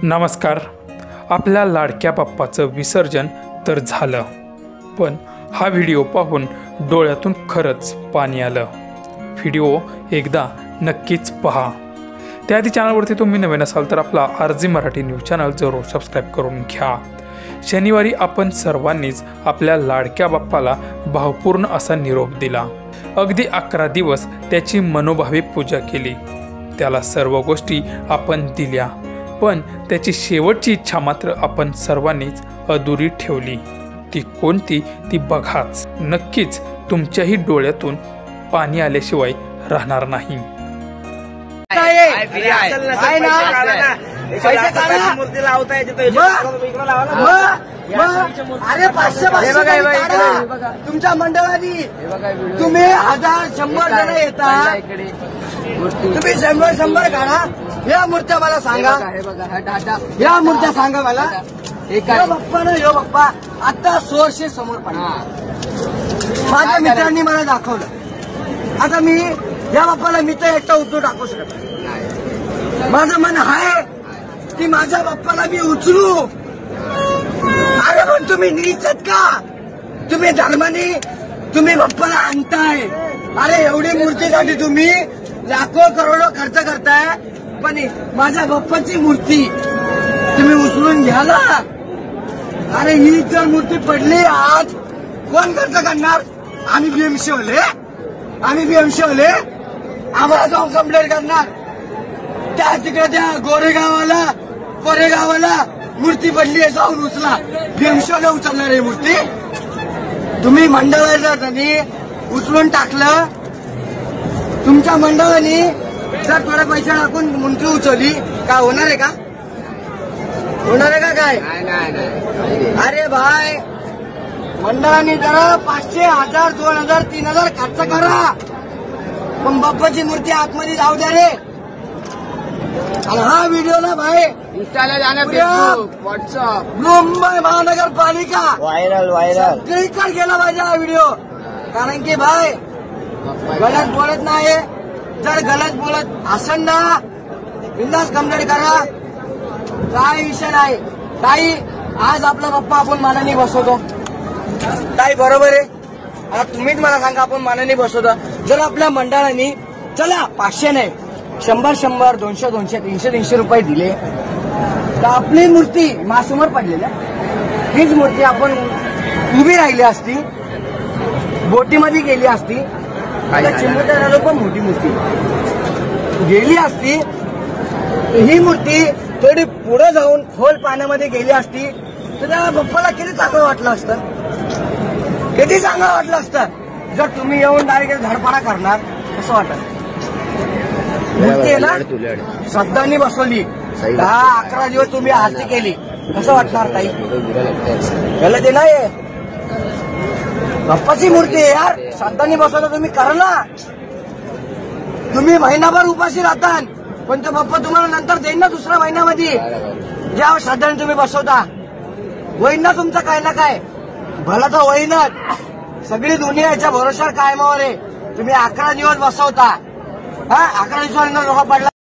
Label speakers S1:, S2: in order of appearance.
S1: नमस्कार. आपल्या लाडक्या बाप्पाचं विसर्जन तर झालं, पण हा व्हिडिओ पाहून डोळ्यातून खरंच पाणी आलं. व्हिडिओ एकदा नक्कीच पहा. त्याआधी चॅनलवरती तुम्ही नवीन असाल तर आपला आरजी मराठी न्यूज चॅनल जरूर सबस्क्राईब करून घ्या. शनिवारी आपण सर्वांनीच आपल्या लाडक्या बाप्पाला भावपूर्ण असा निरोप दिला. अगदी 11 दिवस त्याची मनोभावे पूजा केली. त्याला सर्व गोष्टी आपण दिल्या, पण त्याची शेवटची इच्छा मात्र आपण सर्वांनीच अधुरी ठेवली. ती कोणती ती बघाच. नक्कीच तुमच्याही डोळ्यातून पाणी आल्याशिवाय राहणार नाही.
S2: मूर्ती लावताय
S3: अरे 500 तुमच्या मंडळाने तुम्ही 1000-100 जण येतात, तुम्ही 100 काढा. या मूर्त्या मला सांगा, या मूर्त्या सांगा मला. बाप्पा ना यो बाप्पा आता 1600 समोर पडला. माझ्या मित्रांनी मला दाखवलं. आता मी या बाप्पाला मित्र एकटा उचलून टाकू शकत नाही. माझं मन आहे की माझ्या बाप्पाला मी उचलू. अरे पण तुम्ही नीचत का? तुम्ही धर्माने तुम्ही बाप्पाला आणताय. अरे एवढी मूर्तीसाठी तुम्ही लाखो करोडो खर्च करताय, पण माझ्या बाप्पाची मूर्ती तुम्ही उचलून घ्याला. अरे ही जर मूर्ती पडली आज कोण खर्च करणार? आम्ही बीएमसी वाले आम्हाला जाऊन कंप्लेंट करणार. त्या तिकडे त्या गोरेगावाला कोरेगावाला मूर्ती पडली आहे, जाऊन उचला. बीएमसी वाले उचलणार आहे मूर्ती. तुम्ही मंडळाने उचलून टाकलं. तुमच्या मंडळाने जर थोडे पैसे टाकून मूर्ती उचलली काय होणार आहे का? होणार आहे का काय? अरे भाई, मंडळाने जरा 500, 1000, 2000, 3000 खर्च करा, पण बाप्पाची मूर्ती आतमध्ये जाऊ द्या रे. आणि हा व्हिडिओ ना भाई
S2: इंस्टाला जाणार, फेसबुक, व्हॉट्सअप,
S3: मुंबई महानगरपालिका
S2: व्हायरल
S3: सगळीकडे गेला पाहिजे हा व्हिडिओ. कारण की भाई गलत बोलत नाही. जर गलत बोलत असेल ना बिंदास कंप्लेंट करा, काय विषय नाही. ताई आज आपला बाप्पा आपण मानाने बसवतो. ताई बरोबर आहे. आता तुम्हीच मला सांगा, आपण मानाने बसवतो. जर आपल्या मंडळाने चला 500 नाही 100, 200, 300 रुपये दिले तर आपली मूर्ती माझ्यासमोर पडलेली हीच मूर्ती आपण उभी राहिली असती, बोटीमध्ये गेली असती, चिंबोट्या लोक मोठी मूर्ती गेली असती. ही मूर्ती थोडी पुढे जाऊन खोल पाण्यामध्ये गेली असती तर त्या बाप्पाला किती चांगलं वाटलं असतं, किती चांगलं वाटलं असतं. जर तुम्ही येऊन डायरेक्ट धडपडा करणार कसं वाटत? मूर्ती आहे ना श्रद्धांनी बसवली, 10-11 दिवस तुम्ही आरती केली, कसं वाटणार ताई? गलत आहे ना हे? बाप्पाची मूर्ती आहे यार, श्रद्धांनी बसवलं तुम्ही करा ना. तुम्ही महिनाभर उपाशी राहता, पण तो बाप्पा तुम्हाला नंतर देईन ना दुसऱ्या महिन्यामध्ये. ज्या श्रद्धाने तुम्ही बसवता होईन ना तुमचं काय ना काय भला तर होईनच. सगळी दुनिया याच्या भरोशावर कायमावर आहे. तुम्ही 11 दिवस बसवता, 11 दिवसानंतर लोक पडला.